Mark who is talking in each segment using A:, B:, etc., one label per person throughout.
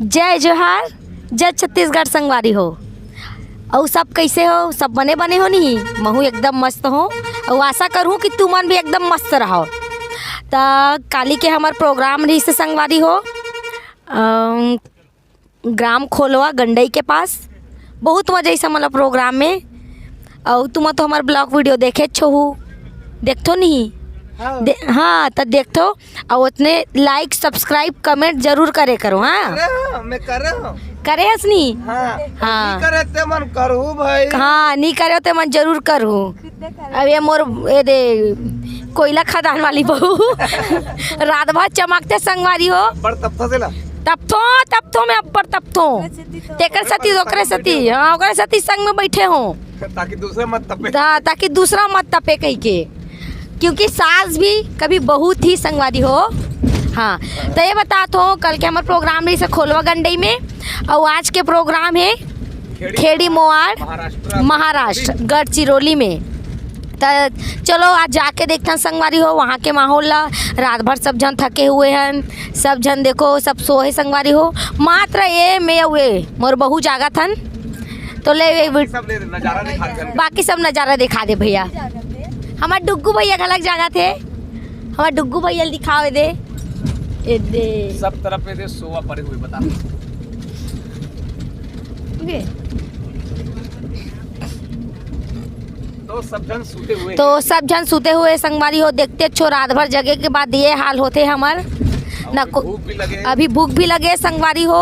A: जय जोहार, जय छत्तीसगढ़ संगवारी हो। और सब कैसे हो? सब बने बने हो नहीं? महू एकदम मस्त हो और आशा करूँ कि तुमन भी एकदम मस्त रहो। तो काली के हमार प्रोग्राम रही से संगवारी हो ग्राम खोलवा गंडई के पास। बहुत मजा ऐसा मतलब प्रोग्राम में। और तुम तो हमारे ब्लॉग वीडियो देखे छो, देखो नहीं? हाँ तो देखो और उतने लाइक सब्सक्राइब कमेंट जरूर करे करो। हाँ
B: मैं कर रहा हूँ।
A: करे हसनी?
B: हाँ
A: हाँ
B: करे ते मन करू भाई।
A: हाँ नहीं करे तो मन जरूर करू। अब ये मोर ये दे कोयला खदान वाली बहू रात भर चमकते संगवारी हो।
B: पर
A: तब तो मैं अब्बर तब तो तेकर सती ओकरे सती। हाँ ओकरे सती संग में बैठे हो
B: ताकि दूसरा मत तपे।
A: ताकि दूसरा मत तपे कहीं के, क्योंकि सास भी कभी बहुत ही संगवारी हो। हाँ तो ये बताता हूँ, कल के हमारे प्रोग्राम रही से खोलवा गंडई में और आज के प्रोग्राम है खेड़ी मोवाड़ महाराष्ट्र गढ़चिरौली में। तो चलो आज जाके देखते हैं संगवारी हो वहाँ के माहौल ला। रात भर सब जन थके हुए हैं, सब जन देखो सब सोए संगवारी हो। मात्र ये मैं हुए मोर बहू जागा थन तो ले बाकी सब नज़ारा दिखा दे भैया। हमारे डुग्गू भैया अलग जगह थे, हमारे डुग्गू भैया दिखाओ दे
B: सब तरफ पे सोवा पड़े हुए बता। तो सब जन सूते हुए
A: संगवारी हो। देखते अच्छो रात भर जगह के बाद ये हाल होते हमार ना को अभी भूख भी लगे संगवारी हो।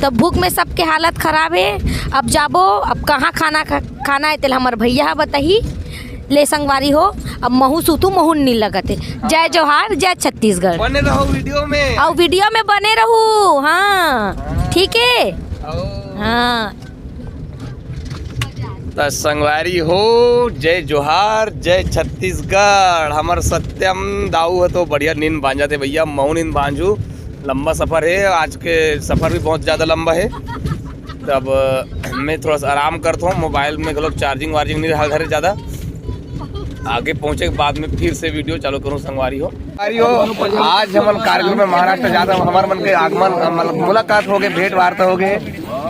A: तो भूख में सबके हालत खराब है। अब जाबो अब कहाँ खाना है तेल हमार भैया बताही ले संगवारी हो। अब महू सूतू महू नहीं लगते। जय जोहार, जय छत्तीसगढ़।
B: बने रहो वीडियो में
A: और वीडियो में बने रहू। हाँ ठीक है। हाँ
B: तो संगवारी हो जय जोहार, जय छत्तीसगढ़। हमार सत्यम दाऊ है तो बढ़िया नींद बांध जाते भैया। मऊ नींद बांझू। लंबा सफ़र है, आज के सफ़र भी बहुत ज़्यादा लंबा है। तब मैं थोड़ा सा आराम करता हूँ। मोबाइल में लोग चार्जिंग वार्जिंग नहीं रहा घर ज़्यादा। आगे पहुँचे के बाद में फिर से वीडियो चालू करूँ संगवारी हो। आज हम कार्यक्रम में महाराष्ट्र जाता हूँ। हमारे मन के आगमन मुलाकात हो गए, भेंट वार्ता हो गए।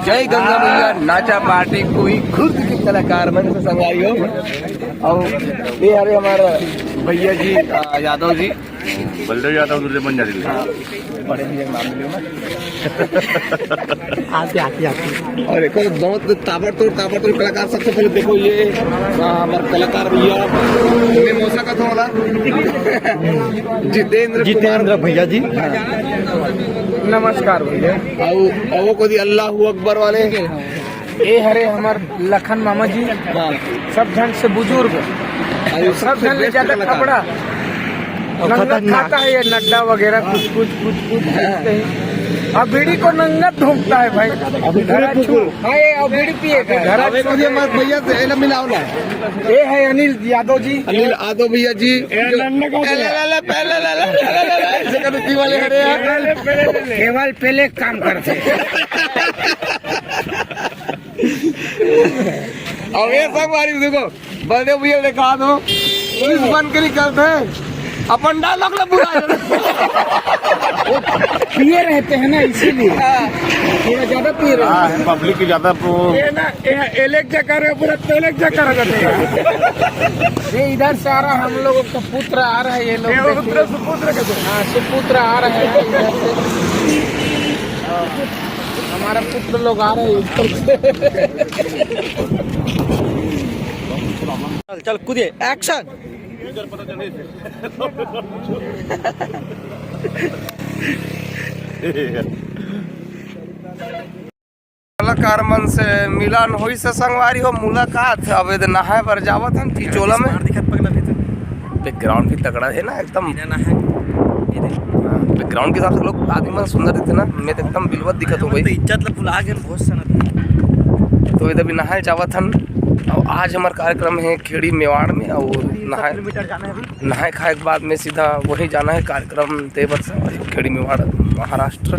B: जय गंगा भैया नाचा पार्टी कोई खुद की कलाकार मन से संगवारी हो। और ये हरे हमारे भैया जी यादव जी
C: बलदेव यादव दूसरे बन जाती
B: बड़े भैया नाम लियो ना। आते और देखो बहुत ताबड़तोड़ कलाकार। सबसे पहले देखो ये हमारे कलाकार भैया मौसा का थोड़ा जितेंद्र भैया जी। नमस्कार भैया। और को दी अल्लाह अकबर वाले ये हरे हमार लखन मामा जी। सब जन से बुजुर्ग सब जन ले जाता कपड़ा नंगा खाता है। ये नड्डा वगैरह कुछ पूछते हैं। अब बीड़ी को नंगा ढूंढता है भाई। हाँ बीड़ी पिएगा भैया से मिलाओ ना। ये है अनिल यादव जी, अनिल यादव भैया जी। केवल पहले काम करते और ये सब बारी देखो बलदेव भैया दिखा दो बन के निकलते अपन डायलॉग ना बुला पिए रहते हैं ना इसीलिए थोड़ा ज्यादा पिए रहते हैं।
C: पब्लिक की ज्यादा
B: एलेक जकर है पूरा तेलेक जकर करते। ये इधर से आ रहा हम लोगों का पुत्र आ रहा है। ये लोग सुपुत्र आ रहे हैं इधर से। हमारा पुत्र लोग आ रहे हैं। चल कूदिए एक्शन। कलाकार मन से मिलन होई से संगवारी हो मुलाकात। अब नहाए बर जावत हम चिचोला में। बैकग्राउंड भी तगड़ा है ना एकदम। बैकग्राउंड के हिसाब से लोग आदमी मन सुंदर दिखते ना। मैं तो एकदम बिलवत दिखत हूँ भाई। इज्जत ला भुला गए बहुत सनत। तो इधर भी नहाए जावत हन। और आज हमारा कार्यक्रम है खेड़ी मेवाड़ में। और नहाए खाए के बाद में सीधा वहीं जाना है कार्यक्रम देवर से खेड़ी मेवाड़ महाराष्ट्र।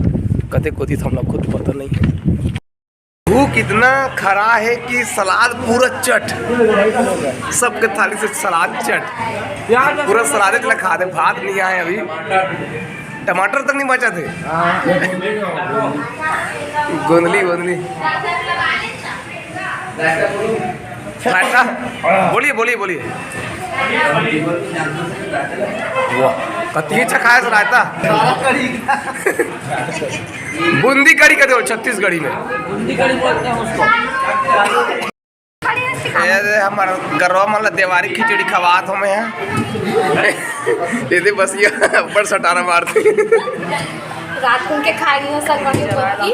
B: कते कोती तो हम लोग खुद पता नहीं है। भूख इतना खरा है कि सलाद पूरा चट। सबके थाली से सलाद चट पूरा सलाद इतना खा दे। भात नहीं आए अभी। टमाटर तक नहीं बचा थे। गोंदली गोंदली रायता, बोलिए बोलिए बोलिए। वाह कति अच्छा खाया सर रायता। बूंदी कड़ी कहते हो छत्तीसगढ़ी में। ये हमारा गरवा मतलब देवारी खिचड़ी खवात हमें है। ये बस ये ऊपर सटारा मारते
A: रात को के खाएंगे हो सगवारी की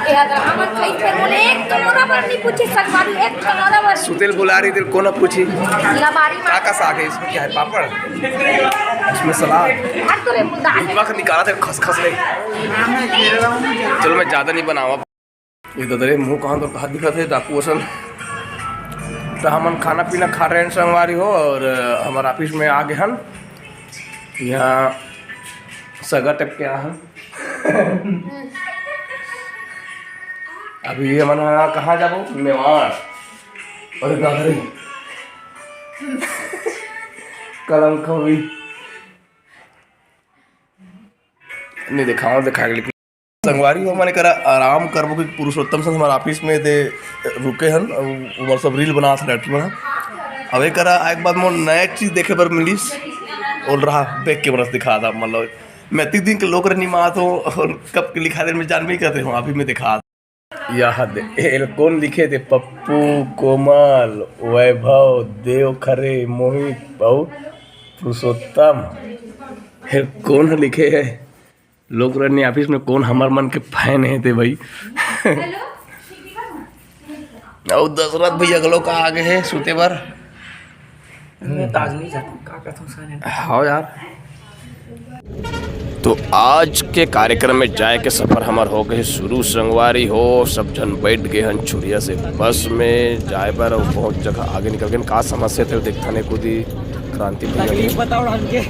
A: ये अगर मत खाई फिर बोले एक कलोरा बार नहीं पूछी सगवारी एक कलोरा बार
B: सुतेल बुला रही थी को ना पूछी
A: लबारी
B: क्या का साग है इसमें, क्या है पापड़, इसमें सलाद,
A: हर तो रे दाल
B: नमक निकाला था खसखस ले। चलो मैं ज़्यादा नहीं बनावा। ये तो तेरे मुँह कहाँ तो कहा दिखा थे डाकू असन। तो हम खाना पीना खा रहे हैं संगवारी हो और हमारे ऑफिस में आ गए हम यहाँ सगा टप के हम अभी हमारा कहाँ जाबो मेवाड़ और गाधरी कलंक हुई नहीं दिखाओ दिखा के संगवारी हो मैंने करा आराम करबो कि पुरुषोत्तम संग हमारे ऑफिस में दे रुके हन और सब रील बना था लड़की बना अबे करा एक बाद मोर नया चीज़ देखे पर मिलीस और रहा देख के बरस दिखा था मतलब मैं 3 दिन के लोग रही मात हो और कब के लिखा दे में जान भी करते हूँ अभी मैं दिखा यहाँ दे कौन लिखे थे पप्पू कोमल वैभव देव खरे मोहित बहु पुरुषोत्तम फिर कौन लिखे है लोग रही ऑफिस में कौन हमार मन के फैन है थे भाई। और दशरथ भैया के लोग आगे है सूते पर हाँ यार। तो आज के कार्यक्रम में जाए के सफ़र हमार हो गए शुरू संगवारी हो सब जन बैठ गए हन छुरिया से बस में जाए पर बहुत जगह आगे निकल गए। का समस्या थे देखा नहीं खुद ही क्रांति
D: तकलीफ बताओ ढंग के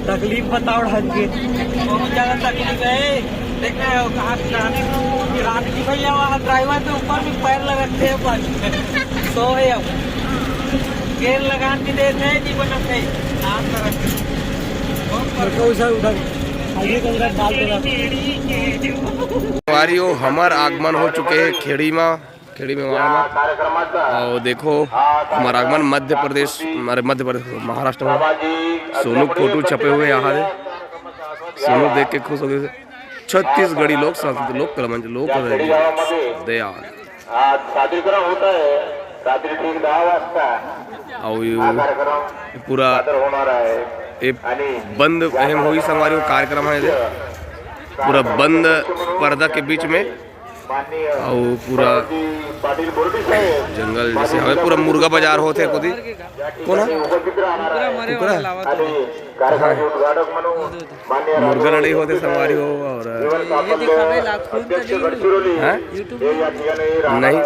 D: तकलीफ बताओ ढंग के बहुत ज़्यादा तकलीफ है। देख रहे हो कहाँ क्रांति भैया वहाँ ड्राइवर के ऊपर भी पैर लगाते हैं पर सो है अब गेर लगान भी देते हैं जीवन से नाम कर
B: हमार आगमन हो चुके हैं खेड़ी में वहाँ और देखो हमारा आगमन मध्य प्रदेश महाराष्ट्र में सोनू फोटो छपे हुए यहाँ से सोनू देख के खुश हो गए। छत्तीसगढ़ी लोग संस्कृत लोग कलमंज लोग दयाल और पूरा बंद अहम हुई संगवारी कार्यक्रम है पूरा बंद पर्दा के बीच में और पूरा जंगल जैसे हमें पूरा मुर्गा बाजार होते खुदी कौन मुर्गा लड़ाई होते संगवारी हो और नहीं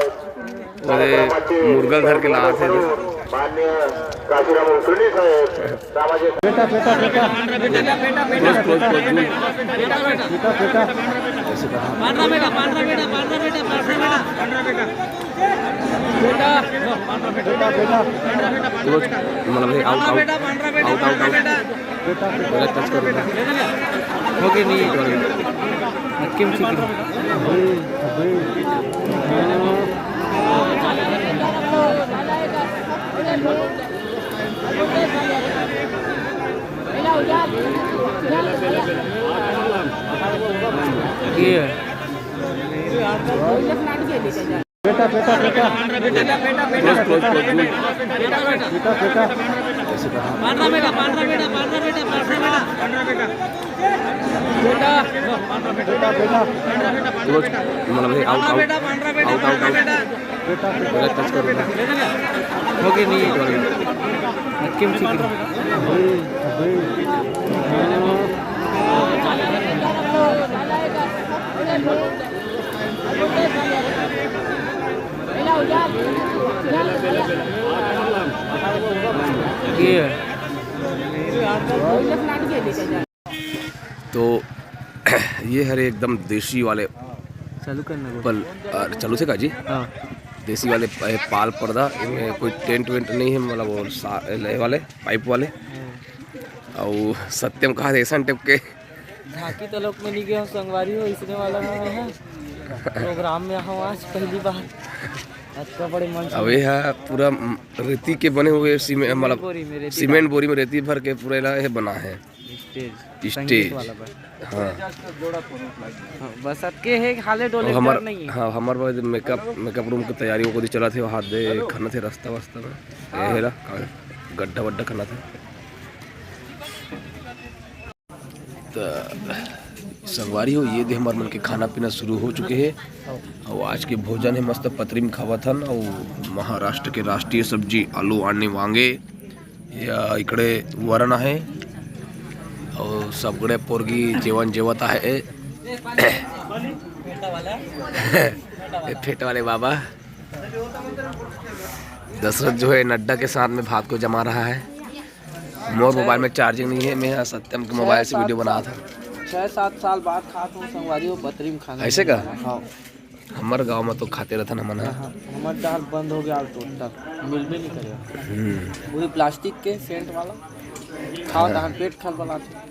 B: मुर्गा घर के लात है तो ये है एकदम देसी वाले
D: चालू करना
B: पल चालू से काजी देसी वाले पाल पर्दा इनमें कोई टेंट वेंट नहीं है मतलब वो वाले पाइप वाले और सत्यम कहा ऐसा टेप के
D: झांकी तलक में नहीं गए हम, संगवारी हो इसने वाला में है प्रोग्राम में हम आज पहली बार। अच्छा बड़े मन से।
B: अब यह पूरा रेती के बने हुए सीमेंट मतलब
D: बोरी में रेती
B: सीमेंट बोरी में रेती भर के पूरा ये बना है
D: स्टेज
B: स्टेज।
D: वाला बस।
B: हाँ
D: हाँ, बस के है हाले डोले
B: हमार
D: डर नहीं है।
B: हाँ हमारे पास मेकअप रूम की तैयारियों को दी चला थे, हाथ दे खाना थे रास्ता वास्ता में ये हेरा गड्ढा वड्ढा खाना था। तो संगवारी हो ये दे हमारे मन के खाना पीना शुरू हो चुके हैं और आज के भोजन है मस्त पतरी में खावत हन और महाराष्ट्र के राष्ट्रीय सब्जी आलू आणि वांगे या इकडे वरण आहे और सगळे पोरगी जेवण जेवत आहे। फेट वाले बाबा दशरथ जो है नड्डा के साथ में भात को जमा रहा है। मोर मोबाइल में चार्जिंग नहीं है, मैं सत्यम के मोबाइल से वीडियो बना था।
D: 6-7 साल बाद खाता हूँ संगवारी हो बतरी में खाना।
B: ऐसे का?
D: हाँ
B: हमारे गांव में तो खाते रहते ना मना।
D: हमारे दाल बंद हो गया टोटल, मिल भी नहीं करेगा। वही प्लास्टिक के सेंट वाला खाओ तो पेट खल बनाते।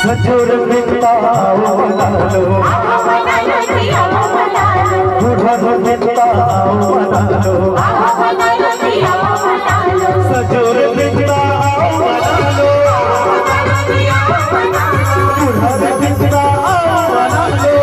E: सजोर बिताओ मना लो, बुढ़र बिताओ मना लो, सजोर बिताओ मना लो, बुढ़र बिताओ मना लो,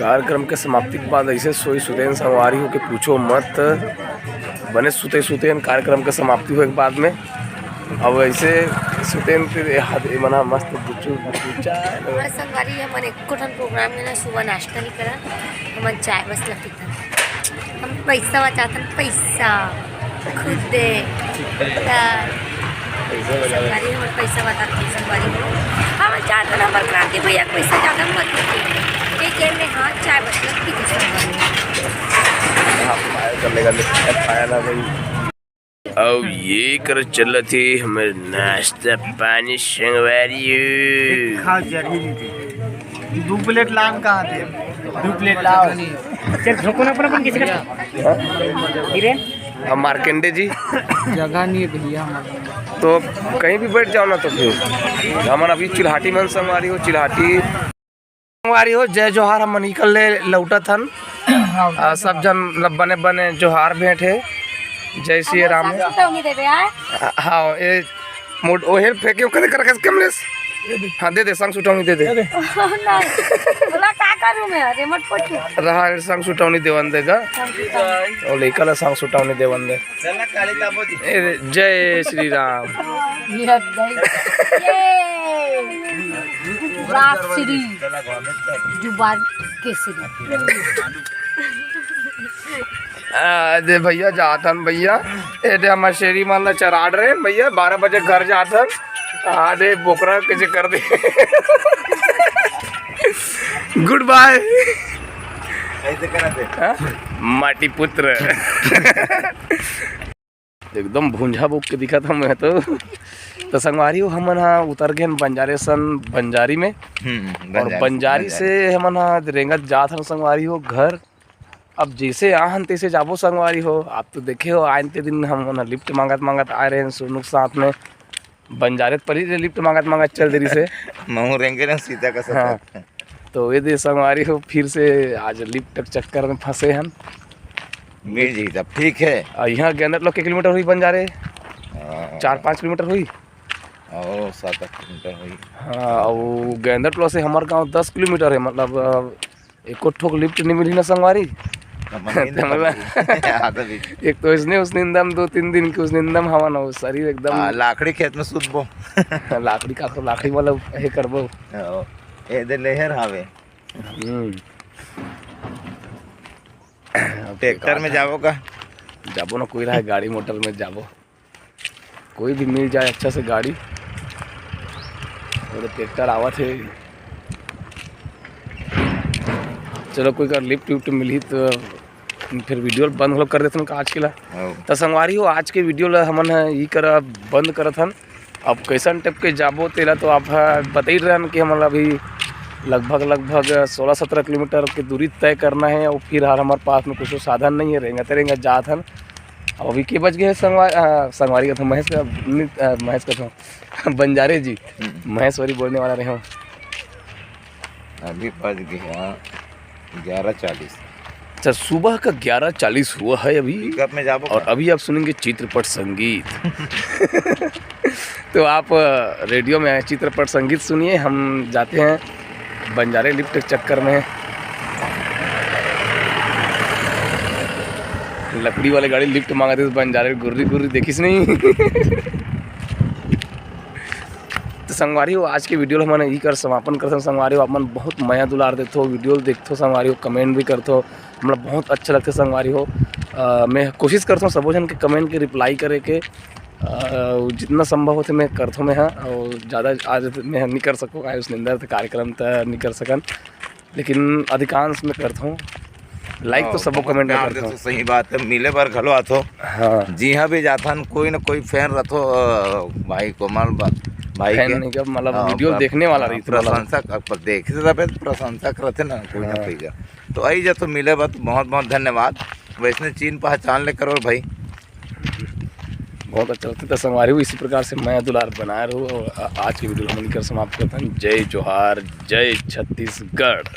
B: कार्यक्रम के समाप्ति के बाद ऐसे सोई सुतेन संवारी हो के पूछो मत, बने सुते सुतेन कार्यक्रम के समाप्ति हुए के बाद में। अब ऐसे सुतेन फिर मना मस्त चाय
A: हमारे संगवारी हमन एक प्रोग्राम में ना सुबह नाश्ता नहीं करा, हमन चाय बस लगती था। हम पैसा बचाते, पैसा खुद दे संगवारी हमन पैसा बचाते संगवारी हम चाहते ना हमारे क्रांति भैया पैसा ज़्यादा मत दीजिए, एक गेम में हाथ चाय बस लगती थी संगवारी।
B: कर लेगा पाया ना भाई। अब ये कर चल थे हमारे नाश्ता पानी संगवारी।
D: खा जरी नहीं थी, 2 प्लेट लान कहाँ थे, 2 प्लेट लाओ चल झोंको ना अपन किसी का गिरे।
B: अब मार्केंडे जी
D: जगह नहीं है भैया हमारे,
B: तो कहीं भी बैठ जाओ ना। तो फिर हमारा अभी चिल्हाटी मन संगवारी हो, चिल्हाटी संगवारी हो। जय जोहार हम निकल ले लौटा थन, सब जन बने बने जोहार भेंट है। जय श्री राम। हाँ ये मोड ओ हेल्प फेंके कदे कर कमलेश। हाँ दे संग सुटौनी दे
A: बोला का करूं मैं रिमोट पोट
B: रहा संग सुटौनी देवन देगा और लेकल संग सुटौनी देवन दे। जय श्री राम।
A: श्री जुबान केसरी
B: दे भैया जातन भैया ये हमारे शेरी मान ला चराड़ रहे भैया 12 बजे घर जातन। आधे बोकरा कैसे कर दे। गुड बाय ऐसे करा दे माटी पुत्र। एकदम भूंजा बोक के दिखा था मैं तो संगवारी हो हमन हा उतर गए बंजारे सन बंजारी में और बंजारी से हमन हा रेंगत जात हन संगवारी हो घर। अब जैसे आहन तैसे जाबो संगवारी हो। आप तो देखे हो आते दिन हम लिफ्ट मांगत आए रहे सोनू के साथ में बंजारे पर ही लिफ्ट मांगत चल देरी से
C: महू रेंगे ना सीधा का सब।
B: हाँ तो ये दे संगवारी हो फिर से आज लिफ्ट चक्कर में फंसे हैं।
C: मिल जी तब ठीक है।
B: यहाँ गेंदर लोग के किलोमीटर हुई बंजारे 4-5 किलोमीटर हुई।
C: 7-8 किलोमीटर हुई।
B: हाँ और गेंदर से हमारे गाँव 10 किलोमीटर है। मतलब एको ठोक लिफ्ट नहीं मिली ना संगवारी। एक तो इसने उस निंदम 2-3 दिन की उस निंदम हवा ना शरीर एकदम
C: लाकड़ी खेत में सुतबो।
B: लाकड़ी का तो लाकड़ी वाला हे करबो
C: ए दे लहर हावे। ट्रैक्टर में जाबो का
B: जाबो ना कोई रहा गाड़ी मोटर में जाबो कोई भी मिल जाए अच्छा से गाड़ी। और ट्रैक्टर आवत है चलो कोई का लिफ्ट विफ्ट मिली तो फिर वीडियो बंद हो कर देते हैं आज के ला। तो संगवारी हो आज के वीडियो ला हमन ये कर बंद करत हन। अब कैसन टाइप के जाबो तेला तो आप बता ही रहन कि हमारा अभी लगभग 16-17 किलोमीटर की दूरी तय करना है और फिर हमारे पास में कुछ साधन नहीं है। रेंगते जात हन। अब अभी के बज गए संगवारी का था महेश का था बंजारे जी महेश्वरी बोलने वाला रहे हो।
C: अभी बज गया 11:40।
B: अच्छा सुबह का 11:40 हुआ है अभी।
C: पिकअप में जाबो
B: और अभी आप सुनेंगे चित्रपट संगीत। तो आप रेडियो में चित्रपट संगीत सुनिए। हम जाते हैं बंजारे लिफ्ट चक्कर में। लकड़ी वाले गाड़ी लिफ्ट मांगते बंजारे गुर्री देखिस नहीं। तो संगवारी हो आज के वीडियो मैंने यही कर समापन करते संगवारी हो। अपन बहुत माया दुलार देते हो वीडियो देखते हो संगवारी हो कमेंट भी करते हो मतलब बहुत अच्छा लगता है संगवारी हो। मैं कोशिश करता हूँ सबो जन के कमेंट के रिप्लाई करे के जितना संभव होते मैं करता हूँ मैं। हाँ और ज़्यादा आज मैं नहीं कर सकूँ उस निंदर कार्यक्रम तक नहीं कर सकन लेकिन अधिकांश मैं करता हूँ लाइक तो सबको कमेंट में करता हूँ।
C: सही बात है मिले बार घलो आतो।
B: हाँ
C: जी हाँ भी जाथन कोई ना कोई फैन रथो भाई कोमल भाई
B: फैन नहीं क्या मतलब वीडियो देखने वाला रही
C: प्रशंसक देखे तो प्रशंसक रहते ना कोई ना कोई का। तो आई जा तो मिले बात बहुत बहुत धन्यवाद। वैसे चीन पहचान ले करो भाई
B: बहुत अच्छा लगता है। संगवारी इसी प्रकार से मैं दुलार बनाए रहूँ। आज की वीडियो हम कर समाप्त करता हूँ। जय जोहार जय छत्तीसगढ़।